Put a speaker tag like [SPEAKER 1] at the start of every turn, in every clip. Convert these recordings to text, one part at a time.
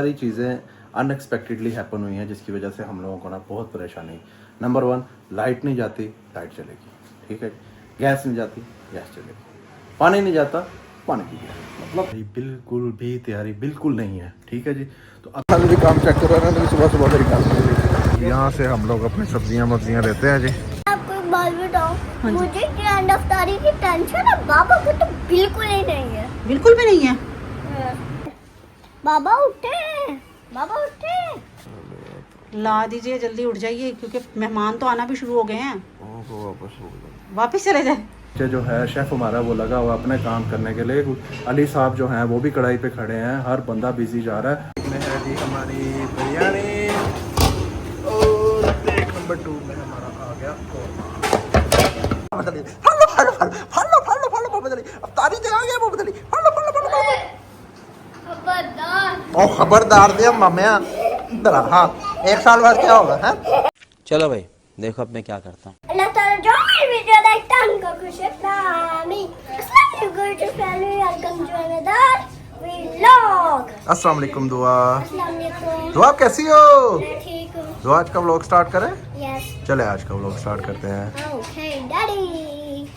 [SPEAKER 1] सारी चीज़ें unexpectedly happen हुई हैं जिसकी वजह से हम लोगों को ना बहुत परेशानी। नंबर वन, लाइट नहीं जाती, लाइट चलेगी, ठीक है। गैस नहीं जाती, गैस चलेगी। पानी नहीं जाता, पानी की मतलब बिल्कुल भी तैयारी बिल्कुल नहीं है, ठीक है जी। तो अब भी काम चेक करो ना, सुबह सुबह मेरी काम यहाँ से हम लोग अपनी सब्जियाँ मब्जियाँ लेते हैं जी।
[SPEAKER 2] आपको एक बात बताऊं, मुझे ग्रैंड अफ्तारी की टेंशन है, बाबा को तो बिल्कुल ही नहीं है।
[SPEAKER 3] बिल्कुल भी नहीं है।
[SPEAKER 2] बाबा उठे, बाबा उठे।
[SPEAKER 3] ला दीजिए, जल्दी उठ जाइए क्योंकि मेहमान तो आना भी शुरू हो गए हैं। वापस चले जाए।
[SPEAKER 1] जो है शेफ़ हमारा वो लगा हुआ अपने काम करने के लिए। अली साहब जो हैं वो भी कढ़ाई पे खड़े हैं, हर बंदा बिजी जा रहा है। में है जी हमारी बिरयानी और देख नंबर 2 में हमारा आ गया कौरमा।
[SPEAKER 4] खबरदार दे मामिया। हाँ, एक साल बाद क्या होगा है? चलो भाई देखो अब मैं क्या करता हूँ।
[SPEAKER 2] अल्लाह ताला जो मेरी वीडियो देखता है उनको खुश रखना, आमीन। अस्सलाम वालेकुम to family, welcome to another vlog.
[SPEAKER 1] अस्सलाम वालेकुम दुआ।
[SPEAKER 2] अस्सलाम वालेकुम।
[SPEAKER 1] दुआ कैसी हो?
[SPEAKER 2] मैं ठीक हूँ।
[SPEAKER 1] दुआ आज का व्लॉग स्टार्ट करें?
[SPEAKER 2] यस।
[SPEAKER 1] चले आज का व्लॉग स्टार्ट करते हैं।
[SPEAKER 2] Okay daddy.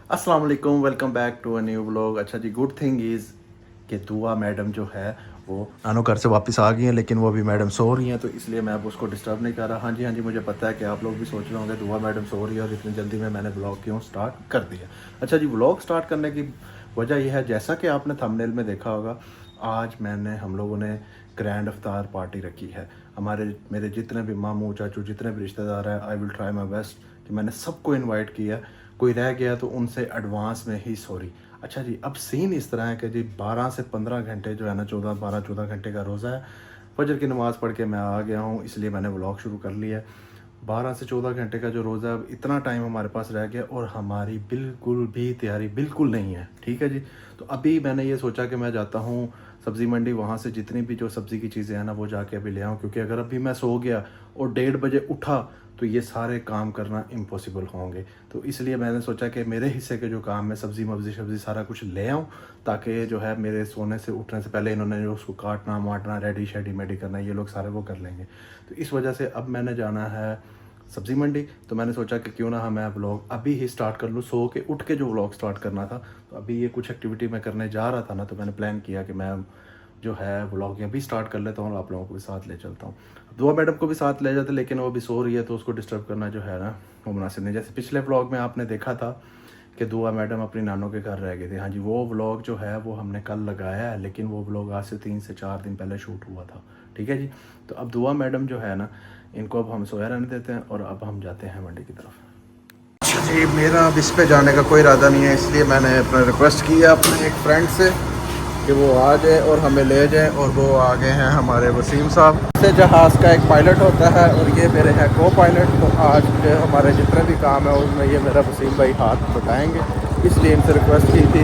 [SPEAKER 1] अस्सलाम वालेकुम, welcome back to a new vlog. अच्छा जी, गुड थिंग इज़ कि दुआ मैडम जो है वो नानो घर से वापस आ गई हैं, लेकिन वो अभी मैडम सो रही हैं, तो इसलिए मैं अब उसको डिस्टर्ब नहीं कर रहा। हाँ जी मुझे पता है कि आप लोग भी सोच रहे होंगे दुआ मैडम सो रही है और इतनी जल्दी में मैंने व्लॉग क्यों स्टार्ट कर दिया। अच्छा जी, व्लॉग स्टार्ट करने की वजह यह है, जैसा कि आपने थंबनेल में देखा होगा, आज हम लोगों ने ग्रैंड अफ्तार पार्टी रखी है। मेरे जितने भी मामू चाचू जितने भी रिश्तेदार हैं, I will try my best कि मैंने सबको इन्वाइट किया। कोई रह गया तो उनसे एडवांस में ही सॉरी। अच्छा जी, अब सीन इस तरह है कि जी 12 से 15 घंटे जो है ना, 12-14 घंटे का रोज़ा है। फजर की नमाज़ पढ़ के मैं आ गया हूँ, इसलिए मैंने व्लॉग शुरू कर लिया है। 12 से 14 घंटे का जो रोज़ा है, अब इतना टाइम हमारे पास रह गया और हमारी बिल्कुल भी तैयारी बिल्कुल नहीं है, ठीक है जी। तो अभी मैंने ये सोचा कि मैं जाता हूँ सब्ज़ी मंडी, वहाँ से जितनी भी जो सब्ज़ी की चीज़ें हैं ना वो जाके अभी ले आऊँ, क्योंकि अगर अभी मैं सो गया और 1:30 बजे उठा तो ये सारे काम करना इम्पॉसिबल होंगे। तो इसलिए मैंने सोचा कि मेरे हिस्से के जो काम है, सब्ज़ी सारा कुछ ले आऊँ, ताकि जो है मेरे सोने से उठने से पहले इन्होंने जो उसको काटना वाटना रेडी मेडी करना, ये लोग सारे वो कर लेंगे। तो इस वजह से अब मैंने जाना है सब्ज़ी मंडी। तो मैंने सोचा कि क्यों ना मैं व्लॉग अभी ही स्टार्ट कर लूँ, सो के उठ के जो व्लॉग स्टार्ट करना था। तो अभी ये कुछ एक्टिविटी मैं करने जा रहा था ना, तो मैंने प्लान किया कि मैं जो है व्लॉग अभी स्टार्ट कर लेता हूँ और आप लोगों को भी साथ ले चलता हूँ। दुआ मैडम को भी साथ ले जाते, लेकिन वो भी सो रही है तो उसको डिस्टर्ब करना जो है ना वो मुनासिब नहीं। जैसे पिछले व्लॉग में आपने देखा था कि दुआ मैडम अपनी नानों के घर रह गई थी। हाँ जी, वो व्लॉग जो है वो हमने कल लगाया है, लेकिन वो व्लॉग आज से 3 से 4 दिन पहले शूट हुआ था, ठीक है जी। तो अब दुआ मैडम जो है ना, इनको अब हम सोया रहने देते हैं और अब हम जाते हैं मंडी की तरफ। जी, मेरा अब इस पे जाने का कोई इरादा नहीं है, इसलिए मैंने अपना रिक्वेस्ट किया अपने एक फ्रेंड से कि वो आ जाए और हमें ले जाए, और वो आ गए हैं हमारे वसीम साहब। से जहाज़ का एक पायलट होता है और ये मेरे हैं को पायलट। तो आज हमारे जितने भी काम है उसमें ये मेरा वसीम भाई हाथ बताएंगे, इसलिए इनसे रिक्वेस्ट की थी।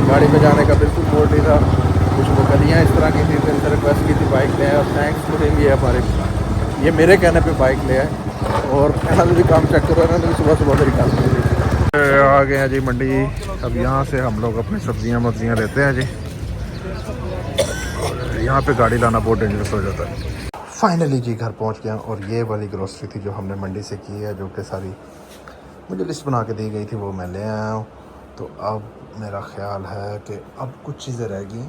[SPEAKER 1] गाड़ी पे जाने का बिल्कुल मूड नहीं था, कुछ वो गलियाँ इस तरह की थी, तो इनसे रिक्वेस्ट की थी बाइक ले आए, और थैंक्स टू हिम ये मेरे कहने पे बाइक ले आए। और मैंने भी काम चेक करो ना, तो सुबह मेरी काम आ गए हैं जी मंडी। अब यहाँ से हम लोग अपनी सब्जियाँ मब्जियाँ लेते हैं जी। यहाँ पे गाड़ी लाना बहुत डेंजरस हो जाता है। फाइनली जी घर पहुँच गया, और ये वाली ग्रोसरी थी जो हमने मंडी से की है, जो कि सारी मुझे लिस्ट बना के दी गई थी, वो मैं ले आया हूँ। तो अब मेरा ख्याल है कि अब कुछ चीज़ें रह गई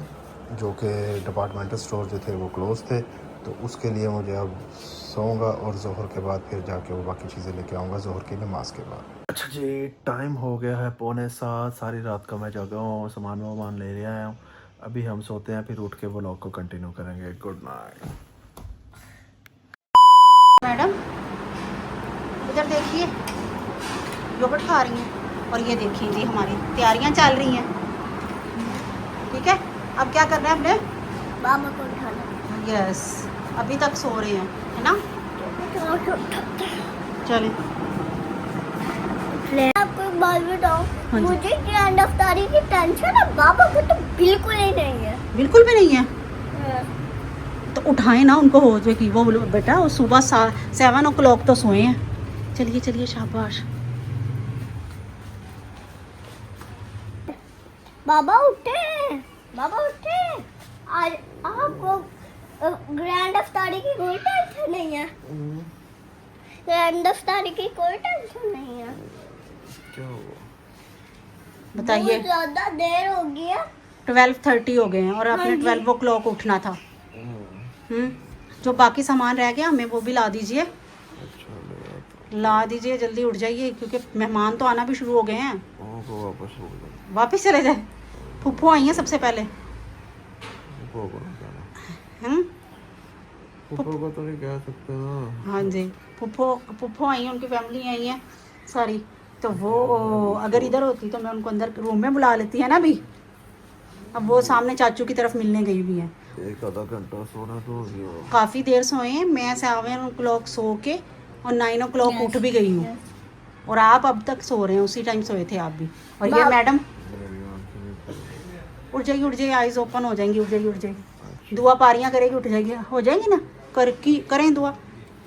[SPEAKER 1] जो कि डिपार्टमेंटल स्टोर जो थे वो क्लोज़ थे, तो उसके लिए मुझे अब सोऊंगा और ज़ोहर के बाद फिर जाके वो बाकी चीज़ें लेके आऊँगा ज़ोहर की नमाज के बाद। अच्छा जी, टाइम हो गया है 6:45, सारी रात का मैं जगा हूँ, सामान वामान ले आया हूँ। अभी हम सोते हैं, फिर उठ के व्लॉग को कंटिन्यू करेंगे। गुड नाइट
[SPEAKER 3] मैडम इधर देखिए, योगर्ट खा रही हैं, और ये देखिए जी हमारी तैयारियां चल रही हैं, ठीक है। अब क्या करना है हमने?
[SPEAKER 2] बाबा को उठाना।
[SPEAKER 3] यस, अभी तक सो रहे हैं, है ना। चलें।
[SPEAKER 2] आपको एक बात बताऊं,
[SPEAKER 3] हाँ जी।
[SPEAKER 2] मुझे ग्रैंड अफ्तारी की टेंशन है, बाबा को तो बिल्कुल ही नहीं है।
[SPEAKER 3] बिल्कुल भी नहीं है। तो उठाएं ना उनको, हो जाए कि वो बेटा वो सुबह 7 o'clock तो सोए हैं। चलिए शाबाश।
[SPEAKER 2] बाबा उठे, बाबा उठे। आज आपको ग्रैंड अफ्तारी की कोई टेंशन नहीं है। ग्रैंड अफ्तारी की कोई टेंशन नहीं है।
[SPEAKER 1] क्या हुआ?
[SPEAKER 3] बताइए।
[SPEAKER 2] बहुत ज्यादा देर हो गई है।
[SPEAKER 3] 12:30 हो गए हैं और आपने 12 o'clock उठना था। जो बाकी सामान रह गया हमें वो भी ला दीजिए। ला दीजिए, जल्दी उठ जाइए क्योंकि मेहमान तो आना भी शुरू हो गए हैं। वापस चले जाए। फूफो आई हैं सबसे पहले।
[SPEAKER 1] फूफो को तो नहीं कह सकते ना।
[SPEAKER 3] हाँ जी, फूफो आई हैं, उनकी फैमिली आई है सारी। तो वो अगर इधर होती तो मैं उनको अंदर रूम में बुला लेती है ना अभी। अब वो सामने चाचू की तरफ मिलने गई भी है।
[SPEAKER 1] एक आधा घंटा सोना तो हो गया।
[SPEAKER 3] काफ़ी देर सोए हैं। मैं 7 o'clock सो के और 9 o'clock उठ भी गई हूँ। और आप अब तक सो रहे हैं, उसी टाइम सोए थे आप भी। और ये मैडम उठ जाइए, आइज ओपन हो जाएंगी। उठ जाइए। दुआ पारियाँ करेगी, उठ जाएगी, हो जाएंगी ना। करें दुआ।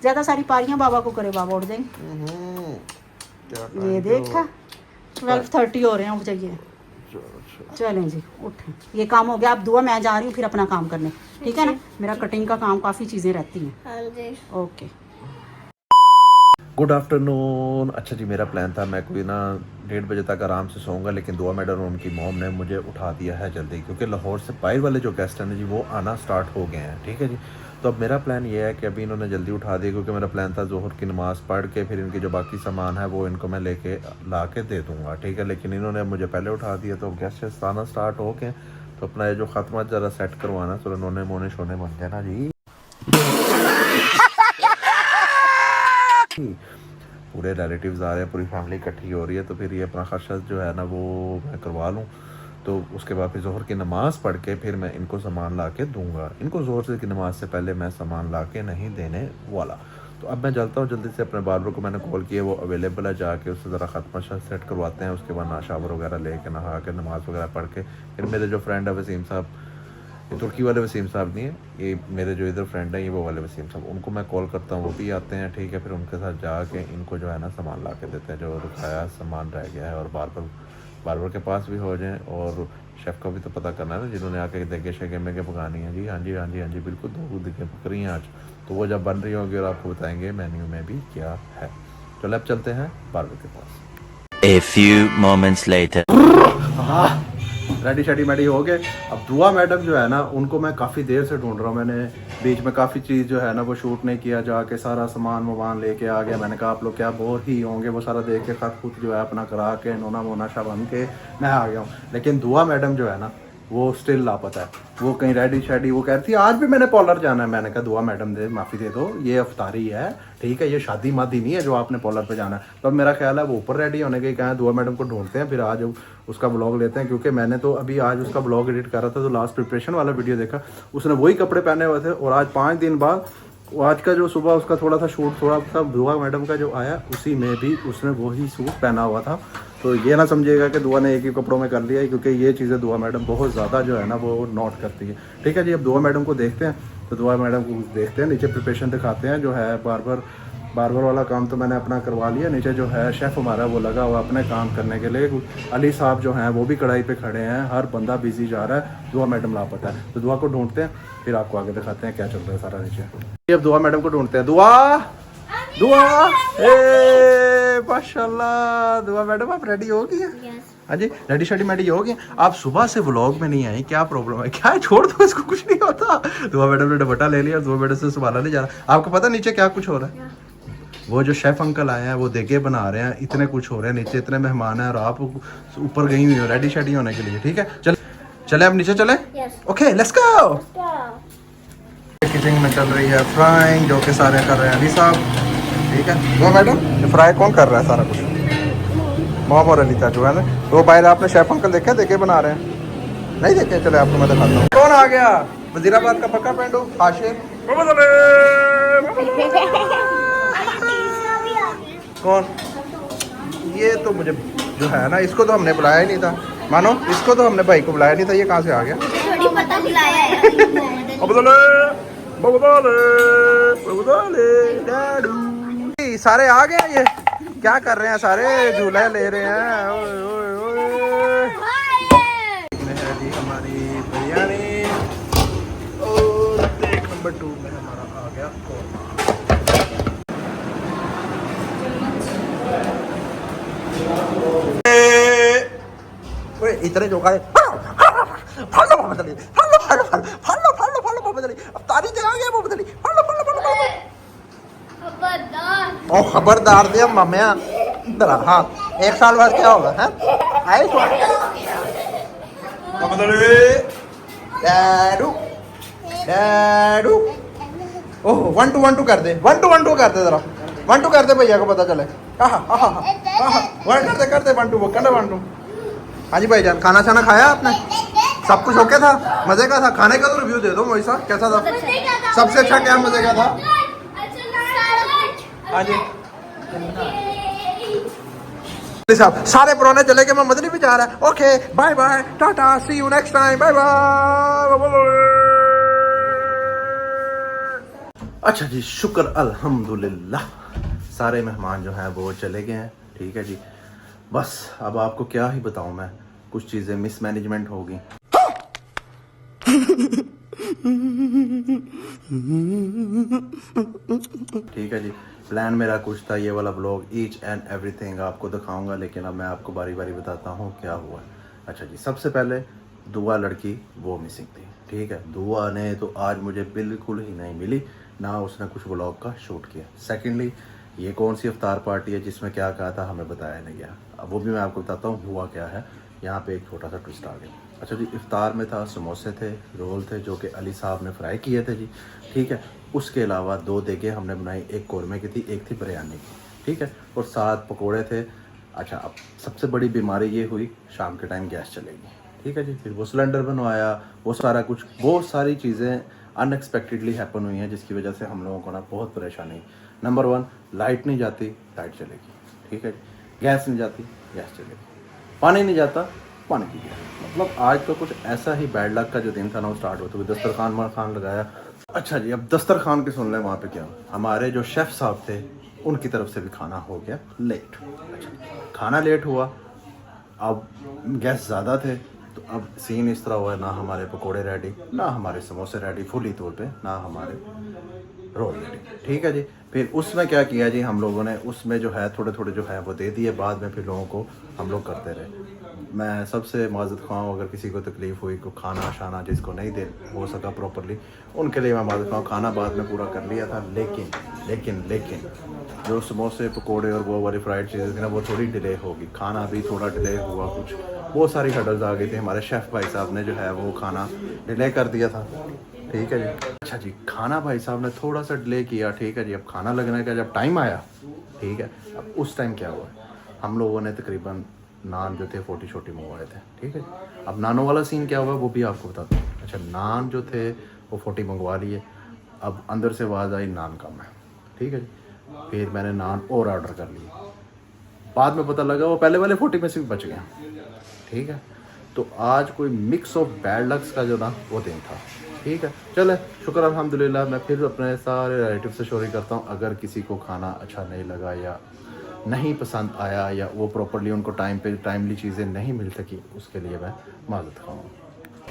[SPEAKER 3] ज़्यादा सारी पारियाँ बाबा को करे, बाबा उठ जाएंगे। ये देखा 12:30 हो रहे हैं, उठ जाइए। चलें जी, उठें। ये काम हो गया। अब दुआ, मैं जा रही हूँ फिर अपना काम करने, ठीक है ना। मेरा कटिंग का काम, काफ़ी चीज़ें रहती हैं।
[SPEAKER 2] हाँ जी।
[SPEAKER 3] ओके।
[SPEAKER 1] Good afternoon. अच्छा जी, मेरा प्लान था मैं कोई ना 1:30 बजे तक आराम से सोऊंगा, लेकिन दुआ मैडम और उनकी मॉम ने मुझे उठा दिया है जल्दी, क्योंकि लाहौर से बाहर वाले जो गेस्ट हैं ना जी, वो आना स्टार्ट हो गए हैं। ठीक है जी, तो अब मेरा प्लान ये है कि अभी इन्होंने जल्दी उठा दिया, क्योंकि मेरा प्लान था ज़ोहर की नमाज़ पढ़ के फिर इनके जो बाकी सामान है वो इनको मैं लेके ला के दे दूँगा। ठीक है, लेकिन इन्होंने मुझे पहले उठा दिया, तो गेस्ट आना स्टार्ट हो गए। तो अपना ये जो ख़त्मा ज़रा सेट करवाना, तो उन्होंने मोने शोने बन गए ना जी। पूरे रिलेटिव्स आ रहे हैं, पूरी फैमिली इकट्ठी हो रही है, तो फिर ये अपना खर्चा जो है ना वो मैं करवा लूँ। तो उसके बाद फिर ज़ोहर की नमाज़ पढ़ के फिर मैं इनको सामान ला के दूँगा। इनको ज़ोहर की नमाज़ से पहले मैं सामान ला के नहीं देने वाला। तो अब मैं चलता हूँ जल्दी से। अपने बार्बर को मैंने कॉल किया, वो अवेलेबल है, जाके उससे ज़रा ख़त्मा सेट करवाते हैं। उसके बाद शावर वगैरह लेके नहा के नमाज़ वगैरह पढ़ के फिर मेरे जो फ्रेंड है वसीम साहब, ये तुर्की वाले वसीम साहब नहीं है, ये मेरे जो इधर फ्रेंड है ये वो वाले वसीम साहब, उनको मैं कॉल करता हूँ, वो भी आते हैं। ठीक है, फिर उनके साथ जाके इनको जो है ना सामान ला के देते हैं, जो रुकाया सामान रह गया है। और बार्बर के पास भी हो जाएं, और शेफ़ का भी तो पता करना है ना, जिन्होंने आके देखे शेगे में के पकानी है जी। हाँ जी बिल्कुल, 2 दिखें पक रही हैं आज। तो वो जब बन रही होंगी और आपको बताएंगे मेन्यू में भी क्या है। चलो अब चलते हैं बार्बर के पास।
[SPEAKER 5] A few moments later.
[SPEAKER 1] Ready Maddy हो गए। अब दुआ मैडम जो है ना, उनको मैं काफ़ी देर से ढूंढ रहा हूँ। मैंने बीच में काफ़ी चीज़ जो है ना वो शूट नहीं किया, जाके सारा सामान वामान लेके आ गया। मैंने कहा आप लोग क्या बोर ही होंगे, वो सारा देख के खुद जो है अपना करा के नोना मोना शा बन के मैं आ गया हूँ। लेकिन दुआ मैडम जो है ना वो स्टिल लापता है। वो कहीं रेडी वो कह रही थी आज भी मैंने पॉलर जाना है। मैंने कहा दुआ मैडम माफ़ी दे दो, ये अफ्तारी है, ठीक है, ये शादी मादी नहीं है जो आपने पॉलर पे जाना है। तो अब मेरा ख्याल है वो ऊपर रेडी होने के कहा, दुआ मैडम को ढूंढते हैं, फिर आज उसका ब्लॉग लेते हैं। क्योंकि मैंने तो अभी आज उसका ब्लॉग एडिट कर रहा था, तो लास्ट प्रिपरेशन वाला वीडियो देखा, उसने वही कपड़े पहने हुए थे। और आज 5 दिन बाद आज का जो सुबह उसका थोड़ा सा शूट थोड़ा सा दुआ मैडम का जो आया, उसी में भी उसने वही सूट पहना हुआ था। तो ये ना समझिएगा कि दुआ ने एक ही कपड़ों में कर लिया है, क्योंकि ये चीज़ें दुआ मैडम बहुत ज़्यादा जो है ना वो नोट करती है। ठीक है जी, अब दुआ मैडम को देखते हैं। तो दुआ मैडम को देखते हैं, नीचे प्रिपरेशन दिखाते हैं। जो है बार्बर वाला काम तो मैंने अपना करवा लिया। नीचे जो है शेफ़ हमारा वो लगा हुआ अपने काम करने के लिए। अली साहब जो हैं वो भी कढ़ाई पे खड़े हैं, हर बंदा बिजी जा रहा है। दुआ मैडम लापता है, तो दुआ को ढूंढते हैं, फिर आपको आगे दिखाते हैं क्या चल रहा है सारा नीचे। अब दुआ मैडम को ढूंढते हैं। दुआ माशाल्लाह, दुआ मैडम आप रेडी हो गई हैं? हाँ जी, रेडी मैडी हो गई। आप सुबह से व्लॉग में नहीं आई, क्या प्रॉब्लम है? क्या है, छोड़ दो इसको, कुछ नहीं होता। दुआ मैडम ने दुपट्टा ले लिया, दुआ मैडम से संभाला नहीं जा रहा। आपको पता नीचे क्या कुछ हो रहा है? वो जो शेफ़ अंकल आए हैं वो देगे बना रहे हैं, इतने कुछ हो रहे हैं नीचे, इतने मेहमान हैं, और आप ऊपर गई हुई हो रेडी होने के लिए। ठीक है, चले अब नीचे चले। Okay let's go. किचन में चल रही है फ्राइंग, जो कि सारे कर रहे हैं अली साहब। ठीक है, वो मैडम ये फ्राई कौन कर रहा है सारा कुछ? मोहम्मद और अली जो है ना, तो बाहर आपने शेफ़ अंकल देखे बना रहे हैं? नहीं देखे? चले आपको मैं दिखाता हूँ। कौन आ गया? वजीराबाद का पक्का पेंडू हाशिर। कौन? ये तो मुझे जो है ना, इसको तो हमने बुलाया ही नहीं था। मानो इसको तो हमने भाई को बुलाया नहीं था, ये कहाँ से आ गया?
[SPEAKER 2] थोड़ी पता बुलाया है।
[SPEAKER 1] सारे आ गए। ये क्या कर रहे हैं? सारे झूले ले रहे हैं। हमारी बिरयानी और 1 नंबर
[SPEAKER 4] इतने जो खाए फाड़ लो मोहम्मद अली, फाड़ लो फाड़ लो फाड़ लो फाड़ लो फाड़ लो फाड़ लो मोहम्मद अली, अफ्तारी ते आ गया मोहम्मद अली, फाड़ लो फाड़ लो फाड़ लो।
[SPEAKER 2] खबरदार।
[SPEAKER 4] ओ खबरदार दे मामिया इधर आ। हाँ 1 साल बाद क्या होगा है? आए मोहम्मद अली डैडू डैडू। ओह 1 2 1 2 कर दे, 1 2 1 2 कर दे जरा, 1 2 कर दे भैया को पता चले। वन करते 1 2 कर दे 1 2। हाँ जी भाईजान, खाना शाना खाया आपने? सब कुछ ओके था, मजे का था? खाने का तो रिव्यू दे दो मोई साहब, कैसा था? सबसे अच्छा क्या मजे का था? हाँ जी साहब, सारे पुराने चले गए, मैं मदनी भी जा रहा है। Okay bye bye tata, see you next time, bye bye.
[SPEAKER 1] अच्छा जी, शुक्र अल्हम्दुलिल्लाह, सारे मेहमान जो हैं वो चले गए हैं। ठीक है जी, बस अब आपको क्या ही बताऊं मैं, कुछ चीज़ें मिसमैनेजमेंट होगी। ठीक है जी, प्लान मेरा कुछ था, ये वाला ब्लॉग ईच एंड एवरीथिंग आपको दिखाऊंगा, लेकिन अब मैं आपको बारी बारी बताता हूँ क्या हुआ। अच्छा जी, सबसे पहले दुआ लड़की वो मिसिंग थी। ठीक है, दुआ ने तो आज मुझे बिल्कुल ही नहीं मिली, ना उसने कुछ ब्लॉग का शूट किया। सेकेंडली, ये कौन सी इफ्तार पार्टी है जिसमें क्या कहा था हमें बताया नहीं गया, अब वो भी मैं आपको बताता हूँ हुआ क्या है। यहाँ पे एक छोटा सा ट्विस्ट आ गया। अच्छा जी, इफ्तार में था, समोसे थे, रोल थे जो कि अली साहब ने फ्राई किए थे जी। ठीक है, उसके अलावा 2 देगे हमने बनाई, एक कौरमे की थी, एक थी बिरयानी की। ठीक है, और 7 पकोड़े थे। अच्छा, अब सबसे बड़ी बीमारी ये हुई, शाम के टाइम गैस चलेगी। ठीक है जी, फिर वो सिलेंडर बनवाया, वो सारा कुछ, बहुत सारी चीज़ें अनएक्सपेक्टेडली हैपन हुई हैं जिसकी वजह से हम लोगों को ना बहुत परेशानी। नंबर 1, लाइट नहीं जाती, लाइट चलेगी। ठीक है, गैस नहीं जाती, गैस चलेगी, पानी नहीं जाता, पानी पी गया। मतलब आज तो कुछ ऐसा ही बैड लक का जो दिन था ना वो स्टार्ट होते हुए दस्तरखान लगाया। अच्छा जी, अब दस्तरखान के सुन लें वहाँ पे क्या, हमारे जो शेफ़ साहब थे उनकी तरफ से भी खाना हो गया लेट। अच्छा, खाना लेट हुआ, अब गेस्ट ज़्यादा थे, तो अब सीन इस तरह हुआ, ना हमारे पकोड़े रेडी, ना हमारे समोसे रेडी फुली तौर पे, ना हमारे रोल रेडी। ठीक है जी, फिर उसमें क्या किया जी हम लोगों ने, उसमें जो है थोड़े थोड़े जो है वो दे दिए, बाद में फिर लोगों को हम लोग करते रहे। मैं सबसे माज़रत ख़्वाह हूँ अगर किसी को तकलीफ़ हुई, को खाना शाना जिसको नहीं दे हो सका प्रॉपरली, उनके लिए मैं माज़रत ख़्वाह हूँ। खाना बाद में पूरा कर लिया था, लेकिन जो समोसे पकोड़े और वो वाली फ्राइड चीज़ें थी ना, वो थोड़ी डिले होगी, खाना भी थोड़ा डिले हुआ, कुछ बहुत सारी हडल्स आ गई थी। हमारे शेफ़ भाई साहब ने जो है वो खाना डिले कर दिया था। ठीक है जी, अच्छा जी, खाना भाई साहब ने थोड़ा सा डिले किया। ठीक है जी, अब खाना लगने का जब टाइम आया, ठीक है, अब उस टाइम क्या हुआ, हम लोगों ने तकरीबन नान जो थे 40 छोटी मंगवाए थे। ठीक है जी, अब नानों वाला सीन क्या हुआ वो भी आपको बताता हूँ। अच्छा, नान जो थे वो 40 मंगवा लिए, अब अंदर से आवाज़ आई नान कम है। ठीक है जी, फिर मैंने नान और ऑर्डर कर लिए, बाद में पता लगा वो पहले वाले 40 में से भी बच गया। ठीक है, तो आज कोई मिक्स ऑफ बैड लक्स का जो ना वो दिन था। ठीक है, चले शुक्र अल्हम्दुलिल्लाह। मैं फिर अपने सारे रिलेटिव से सॉरी करता हूँ अगर किसी को खाना अच्छा नहीं लगा या नहीं पसंद आया या वो प्रॉपरली उनको टाइम पे टाइमली चीज़ें नहीं मिल सकी, उसके लिए मैं माज़रत ख़्वाह हूँ।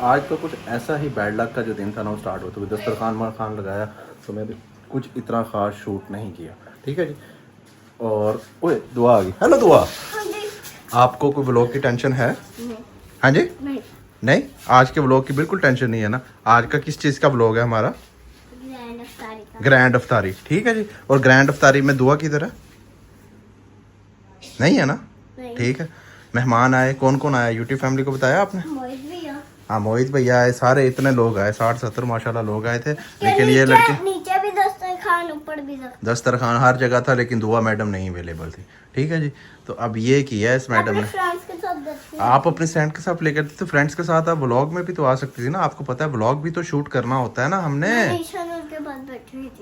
[SPEAKER 1] आज तो कुछ ऐसा ही बैड लक का जो दिन था ना वो स्टार्ट होते हुए दस्तरखान लगाया, तो मैंने कुछ इतना ख़ास शूट नहीं किया। ठीक है जी, और ओए दुआ आ गई। हेलो दुआ, आपको कोई व्लॉग की टेंशन है? हाँ जी, नहीं, आज के व्लॉग की बिल्कुल टेंशन नहीं है ना। आज का किस चीज़ का व्लॉग है हमारा? ग्रैंड अफ्तारी। ठीक है जी, और ग्रैंड अफ्तारी में दुआ किधर है? नहीं है ना? ठीक है, मेहमान आए, कौन कौन आया यूट्यूब फैमिली को बताया आपने? हाँ, मोहित भैया आए, सारे इतने लोग आए, 60-70 माशाल्लाह लोग आए थे। लेकिन ये लड़के
[SPEAKER 2] नीचे भी दस्तरखान, ऊपर भी
[SPEAKER 1] दस्तरखान हर जगह था, लेकिन दुआ मैडम नहीं अवेलेबल थी। ठीक है जी, तो अब ये किया है इस मैडम ने। आप अपने फ्रेंड के साथ लेकर तो फ्रेंड्स के साथ आप व्लॉग में भी तो आ सकती थी ना, आपको पता है व्लॉग भी तो शूट करना होता है ना। हमने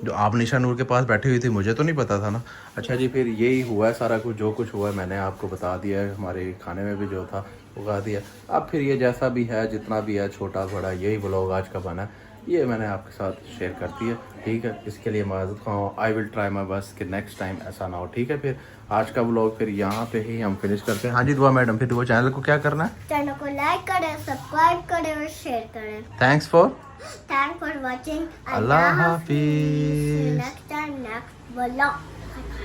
[SPEAKER 1] जो आप निशा नूर के पास बैठी हुई थी, मुझे तो नहीं पता था ना। अच्छा जी, फिर यही हुआ है सारा कुछ, जो कुछ हुआ है मैंने आपको बता दिया है, हमारे खाने में भी जो था उगा दिया। अब फिर ये जैसा भी है, जितना भी है, छोटा बड़ा, यही व्लॉग आज का बना है, ये मैंने आपके साथ शेयर कर दिया। ठीक है, इसके लिए माज़रत ख़्वाह हूँ। I will try my best कि नेक्स्ट टाइम ऐसा ना हो। ठीक है, फिर आज का व्लॉग फिर यहाँ पे ही हम फिनिश करते हैं। हाँ जी दुआ मैडम, फिर वो चैनल को क्या करना है?
[SPEAKER 2] चैनल को लाइक करें, सब्सक्राइब करें और शेयर करें।
[SPEAKER 1] Thanks for
[SPEAKER 2] watching.
[SPEAKER 1] अल्लाह हाफिज़।
[SPEAKER 2] Next time next vlog.